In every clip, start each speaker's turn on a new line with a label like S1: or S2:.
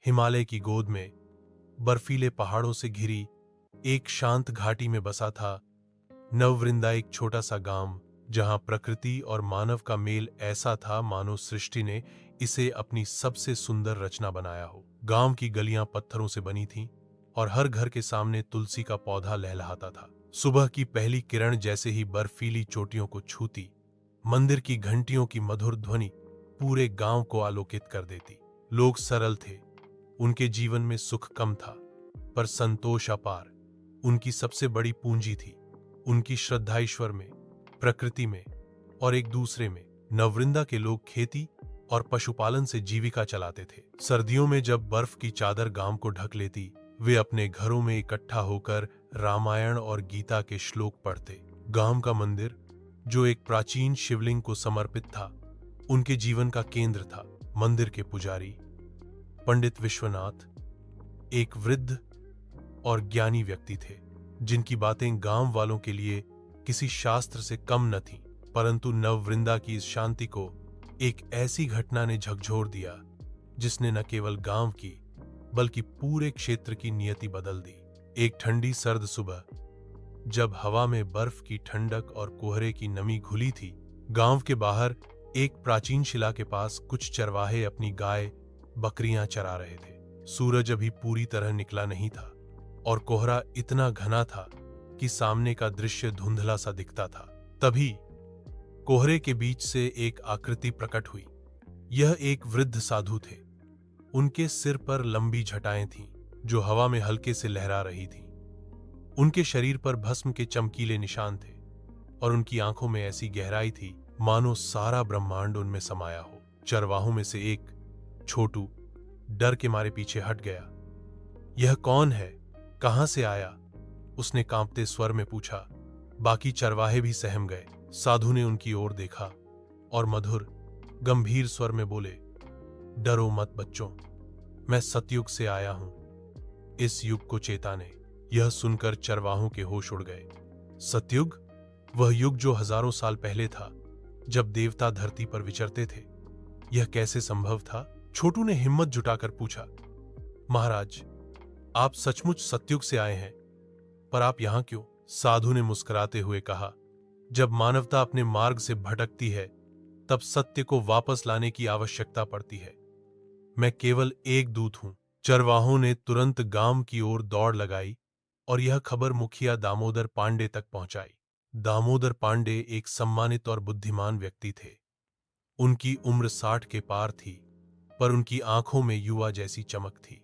S1: हिमालय की गोद में बर्फीले पहाड़ों से घिरी एक शांत घाटी में बसा था नववृंदा, एक छोटा सा गांव जहां प्रकृति और मानव का मेल ऐसा था मानो सृष्टि ने इसे अपनी सबसे सुंदर रचना बनाया हो। गांव की गलियां पत्थरों से बनी थीं और हर घर के सामने तुलसी का पौधा लहलहाता था। सुबह की पहली किरण जैसे ही बर्फीली चोटियों को छूती, मंदिर की घंटियों की मधुर ध्वनि पूरे गांव को आलोकित कर देती। लोग सरल थे, उनके जीवन में सुख कम था, पर संतोष अपार। उनकी सबसे बड़ी पूंजी थी उनकी श्रद्धा ईश्वर में, प्रकृति में और एक दूसरे में। नववृंदा के लोग खेती और पशुपालन से जीविका चलाते थे। सर्दियों में जब बर्फ की चादर गांव को ढक लेती, वे अपने घरों में इकट्ठा होकर रामायण और गीता के श्लोक पढ़ते। गांव का मंदिर, जो एक प्राचीन शिवलिंग को समर्पित था, उनके जीवन का केंद्र था। मंदिर के पुजारी पंडित विश्वनाथ एक वृद्ध और ज्ञानी व्यक्ति थे, जिनकी बातें गांव वालों के लिए किसी शास्त्र से कम न थीं। परंतु नववृंदा की इस शांति को एक ऐसी घटना ने झकझोर दिया जिसने न केवल गांव की बल्कि पूरे क्षेत्र की नियति बदल दी। एक ठंडी सर्द सुबह, जब हवा में बर्फ की ठंडक और कोहरे की नमी घुली थी, गांव के बाहर एक प्राचीन शिला के पास कुछ चरवाहे अपनी गाय बकरियां चरा रहे थे। सूरज अभी पूरी तरह निकला नहीं था और कोहरा इतना घना था कि सामने का दृश्य धुंधला सा दिखता था। तभी कोहरे के बीच से एक आकृति प्रकट हुई। यह एक वृद्ध साधु थे। उनके सिर पर लंबी जटाएं थीं जो हवा में हल्के से लहरा रही थीं। उनके शरीर पर भस्म के चमकीले निशान थे और उनकी आंखों में ऐसी गहराई थी मानो सारा ब्रह्मांड उनमें समाया हो। चरवाहों में से एक, छोटू, डर के मारे पीछे हट गया। यह कौन है, कहां से आया? उसने कांपते स्वर में पूछा। बाकी चरवाहे भी सहम गए। साधु ने उनकी ओर देखा और मधुर गंभीर स्वर में बोले, डरो मत बच्चों, मैं सतयुग से आया हूं, इस युग को चेताने। यह सुनकर चरवाहों के होश उड़ गए। सतयुग? वह युग जो हजारों साल पहले था, जब देवता धरती पर विचरते थे। यह कैसे संभव था? छोटू ने हिम्मत जुटाकर पूछा। महाराज, आप सचमुच सतयुग से आए हैं, पर आप यहां क्यों? साधु ने मुस्कुराते हुए कहा, जब मानवता अपने मार्ग से भटकती है, तब सत्य को वापस लाने की आवश्यकता पड़ती है। मैं केवल एक दूत हूं। चरवाहों ने तुरंत गांव की ओर दौड़ लगाई और यह खबर मुखिया दामोदर पांडे तक पहुंचाई। दामोदर पांडे एक सम्मानित और बुद्धिमान व्यक्ति थे। उनकी उम्र 60 के पार थी, पर उनकी आंखों में युवा जैसी चमक थी।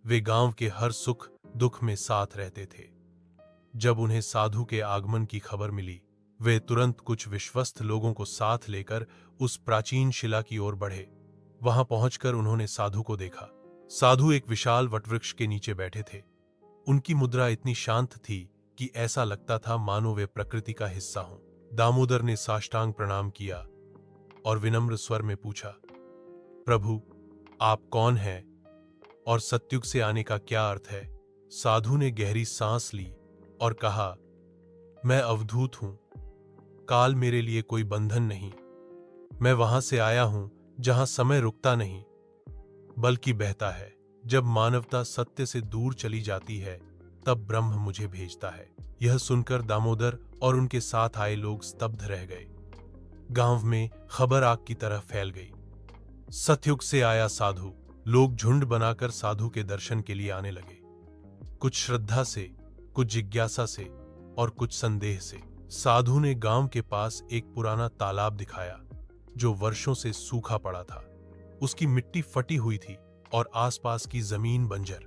S1: वे गांव के हर सुख दुख में साथ रहते थे। जब उन्हें साधु के आगमन की खबर मिली, वे तुरंत कुछ विश्वस्त लोगों को साथ लेकर उस प्राचीन शिला की ओर बढ़े। वहां पहुंचकर उन्होंने साधु को देखा। साधु एक विशाल वटवृक्ष के नीचे बैठे थे। उनकी मुद्रा इतनी शांत थी कि ऐसा लगता था मानो वे प्रकृति का हिस्सा हों। दामोदर ने साष्टांग प्रणाम किया और विनम्र स्वर में पूछा, प्रभु, आप कौन हैं और सतयुग से आने का क्या अर्थ है? साधु ने गहरी सांस ली और कहा, मैं अवधूत हूं। काल मेरे लिए कोई बंधन नहीं। मैं वहां से आया हूं जहां समय रुकता नहीं, बल्कि बहता है। जब मानवता सत्य से दूर चली जाती है, तब ब्रह्म मुझे भेजता है। यह सुनकर दामोदर और उनके साथ आए लोग स्तब्ध रह गए। गांव में खबर आग की तरह फैल गई। सतयुग से आया साधु। लोग झुंड बनाकर साधु के दर्शन के लिए आने लगे, कुछ श्रद्धा से, कुछ जिज्ञासा से और कुछ संदेह से। साधु ने गांव के पास एक पुराना तालाब दिखाया जो वर्षों से सूखा पड़ा था। उसकी मिट्टी फटी हुई थी और आसपास की जमीन बंजर।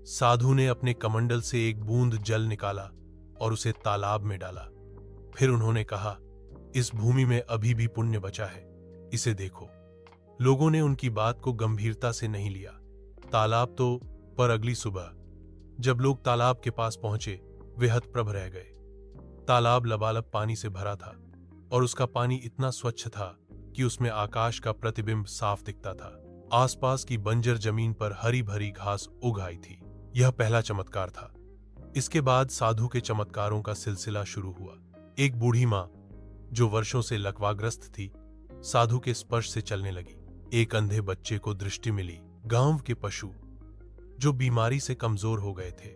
S1: साधु ने अपने कमंडल से एक बूंद जल निकाला और उसे तालाब में डाला। फिर उन्होंने कहा, इस भूमि में अभी भी पुण्य बचा है, इसे देखो। लोगों ने उनकी बात को गंभीरता से नहीं लिया। तालाब तो, पर अगली सुबह जब लोग तालाब के पास पहुंचे, वे हतप्रभ रह गए। तालाब लबालब पानी से भरा था और उसका पानी इतना स्वच्छ था कि उसमें आकाश का प्रतिबिंब साफ दिखता था। आसपास की बंजर जमीन पर हरी भरी घास उग आई थी। यह पहला चमत्कार था। इसके बाद साधु के चमत्कारों का सिलसिला शुरू हुआ। एक बूढ़ी मां, जो वर्षों से लकवाग्रस्त थी, साधु के स्पर्श से चलने लगी। एक अंधे बच्चे को दृष्टि मिली। गांव के पशु जो बीमारी से कमजोर हो गए थे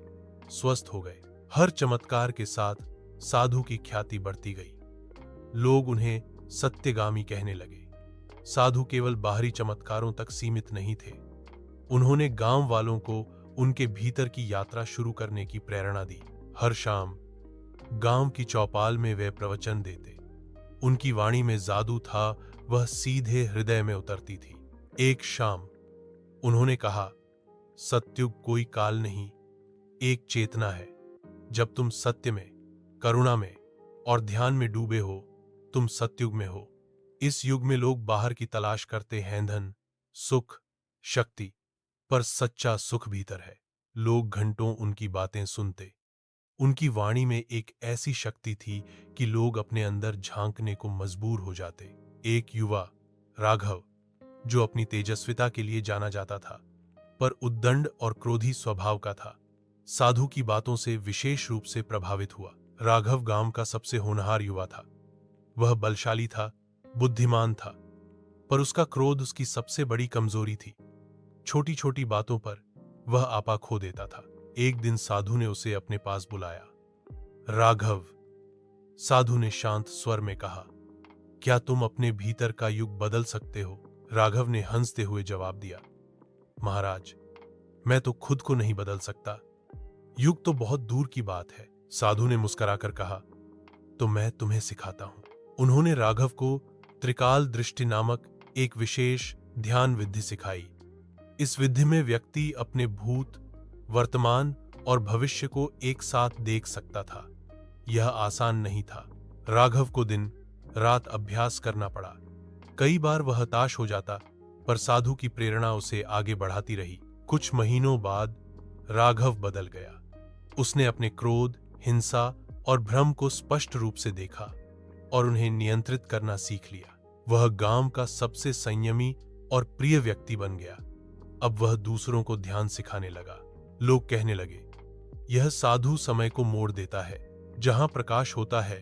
S1: स्वस्थ हो गए। हर चमत्कार के साथ साधु की ख्याति बढ़ती गई। लोग उन्हें सत्यगामी कहने लगे। साधु केवल बाहरी चमत्कारों तक सीमित नहीं थे, उन्होंने गांव वालों को उनके भीतर की यात्रा शुरू करने की प्रेरणा दी। हर शाम गांव की चौपाल में वे प्रवचन देते। उनकी वाणी में जादू था, वह सीधे हृदय में उतरती थी। एक शाम उन्होंने कहा, सत्युग कोई काल नहीं, एक चेतना है। जब तुम सत्य में, करुणा में और ध्यान में डूबे हो, तुम सत्युग में हो। इस युग में लोग बाहर की तलाश करते हैं, धन, सुख, शक्ति, पर सच्चा सुख भीतर है। लोग घंटों उनकी बातें सुनते। उनकी वाणी में एक ऐसी शक्ति थी कि लोग अपने अंदर झांकने को मजबूर हो जाते। एक युवा, राघव, जो अपनी तेजस्विता के लिए जाना जाता था, पर उद्दंड और क्रोधी स्वभाव का था, साधु की बातों से विशेष रूप से प्रभावित हुआ। राघव गांव का सबसे होनहार युवा था। वह बलशाली था, बुद्धिमान था, पर उसका क्रोध उसकी सबसे बड़ी कमजोरी थी। छोटी छोटी बातों पर वह आपा खो देता था। एक दिन साधु ने उसे अपने पास बुलाया। राघव, साधु ने शांत स्वर में कहा, क्या तुम अपने भीतर का युग बदल सकते हो? राघव ने हंसते हुए जवाब दिया, महाराज, मैं तो खुद को नहीं बदल सकता, युग तो बहुत दूर की बात है। साधु ने मुस्कुराकर कहा, तो मैं तुम्हें सिखाता हूं। उन्होंने राघव को त्रिकाल दृष्टि नामक एक विशेष ध्यान विधि सिखाई। इस विधि में व्यक्ति अपने भूत, वर्तमान और भविष्य को एक साथ देख सकता था। यह आसान नहीं था। राघव को दिन रात अभ्यास करना पड़ा। कई बार वह हताश हो जाता, पर साधु की प्रेरणा उसे आगे बढ़ाती रही। कुछ महीनों बाद राघव बदल गया। उसने अपने क्रोध, हिंसा और भ्रम को स्पष्ट रूप से देखा और उन्हें नियंत्रित करना सीख लिया। वह गांव का सबसे संयमी और प्रिय व्यक्ति बन गया। अब वह दूसरों को ध्यान सिखाने लगा। लोग कहने लगे, यह साधु समय को मोड़ देता है। जहां प्रकाश होता है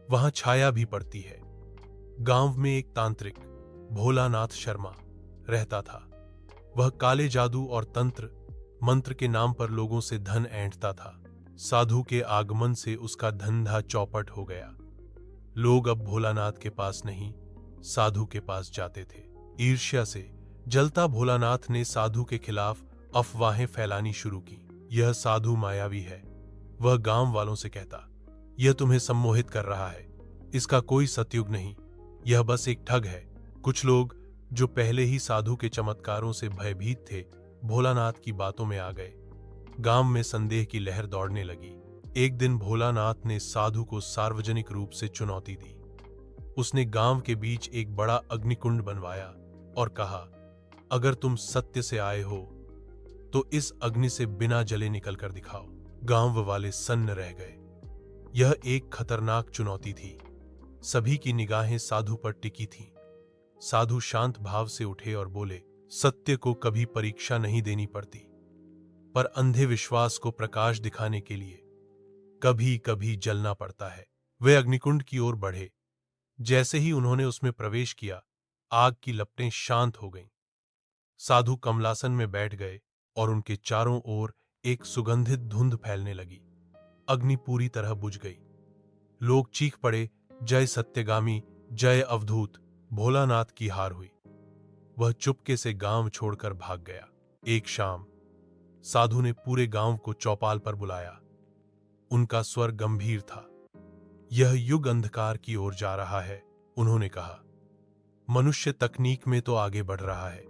S1: वहां छाया भी पड़ती है। गांव में एक तांत्रिक, भोलानाथ शर्मा, रहता था। वह काले जादू और तंत्र मंत्र के नाम पर लोगों से धन ऐंठता था। साधु के आगमन से उसका धंधा चौपट हो गया। लोग अब भोलानाथ के पास नहीं, साधु के पास जाते थे। ईर्ष्या से जलता भोलानाथ ने साधु के खिलाफ अफवाहें फैलानी शुरू की। यह साधु मायावी है, वह गांव वालों से कहता, यह तुम्हें सम्मोहित कर रहा है, इसका कोई सतयुग नहीं, यह बस एक ठग है। कुछ लोग जो पहले ही साधु के चमत्कारों से भयभीत थे, भोलानाथ की बातों में आ गए। गांव में संदेह की लहर दौड़ने लगी। एक दिन भोलानाथ ने साधु को सार्वजनिक रूप से चुनौती दी। उसने गांव के बीच एक बड़ा अग्निकुंड बनवाया और कहा, अगर तुम सत्य से आए हो तो इस अग्नि से बिना जले निकल कर दिखाओ। गांव वाले सन्न रह गए। यह एक खतरनाक चुनौती थी। सभी की निगाहें साधु पर टिकी थीं। साधु शांत भाव से उठे और बोले, सत्य को कभी परीक्षा नहीं देनी पड़ती, पर अंधे विश्वास को प्रकाश दिखाने के लिए कभी कभी जलना पड़ता है। वे अग्निकुंड की ओर बढ़े। जैसे ही उन्होंने उसमें प्रवेश किया, आग की लपटें शांत हो गईं। साधु कमलासन में बैठ गए और उनके चारों ओर एक सुगंधित धुंध फैलने लगी। अग्नि पूरी तरह बुझ गई। लोग चीख पड़े, जय सत्यगामी, जय अवधूत। भोलानाथ की हार हुई। वह चुपके से गांव छोड़कर भाग गया। एक शाम साधु ने पूरे गांव को चौपाल पर बुलाया। उनका स्वर गंभीर था। यह युग अंधकार की ओर जा रहा है, उन्होंने कहा। मनुष्य तकनीक में तो आगे बढ़ रहा है,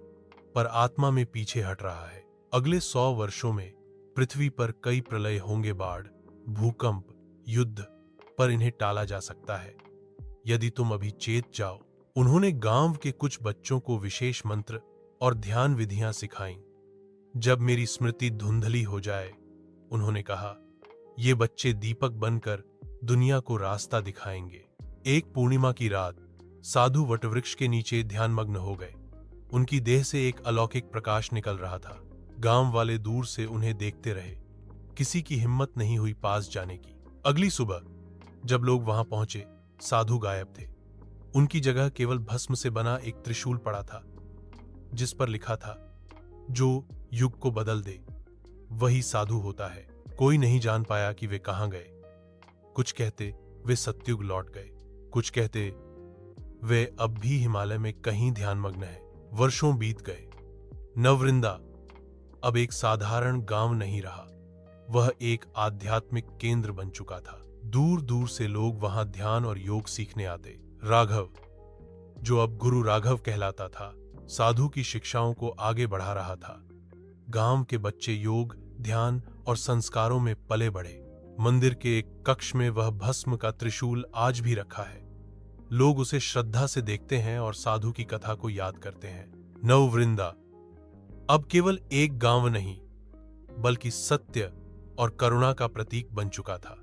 S1: पर आत्मा में पीछे हट रहा है। अगले 100 वर्षों में पृथ्वी पर कई प्रलय होंगे, बाढ़, भूकंप, युद्ध, पर इन्हें टाला जा सकता है यदि तुम अभी चेत जाओ। उन्होंने गांव के कुछ बच्चों को विशेष मंत्र और ध्यान विधियां सिखाईं। जब मेरी स्मृति धुंधली हो जाए, उन्होंने कहा, ये बच्चे दीपक बनकर दुनिया को रास्ता दिखाएंगे। एक पूर्णिमा की रात साधु वटवृक्ष के नीचे ध्यानमग्न हो गए। उनकी देह से एक अलौकिक प्रकाश निकल रहा था। गांव वाले दूर से उन्हें देखते रहे। किसी की हिम्मत नहीं हुई पास जाने की। अगली सुबह जब लोग वहां पहुंचे, साधु गायब थे। उनकी जगह केवल भस्म से बना एक त्रिशूल पड़ा था, जिस पर लिखा था, जो युग को बदल दे, वही साधु होता है। कोई नहीं जान पाया कि वे कहां गए। कुछ कहते वे सतयुग लौट गए, कुछ कहते वे अब भी हिमालय में कहीं ध्यानमग्न है। वर्षों बीत गए। नववृंदा अब एक साधारण गांव नहीं रहा, वह एक आध्यात्मिक केंद्र बन चुका था। दूर दूर से लोग वहां ध्यान और योग सीखने आते। राघव, जो अब गुरु राघव कहलाता था, साधु की शिक्षाओं को आगे बढ़ा रहा था। गांव के बच्चे योग, ध्यान और संस्कारों में पले बढ़े। मंदिर के एक कक्ष में वह भस्म का त्रिशूल आज भी रखा है। लोग उसे श्रद्धा से देखते हैं और साधु की कथा को याद करते हैं। नववृंदा अब केवल एक गांव नहीं, बल्कि सत्य और करुणा का प्रतीक बन चुका था।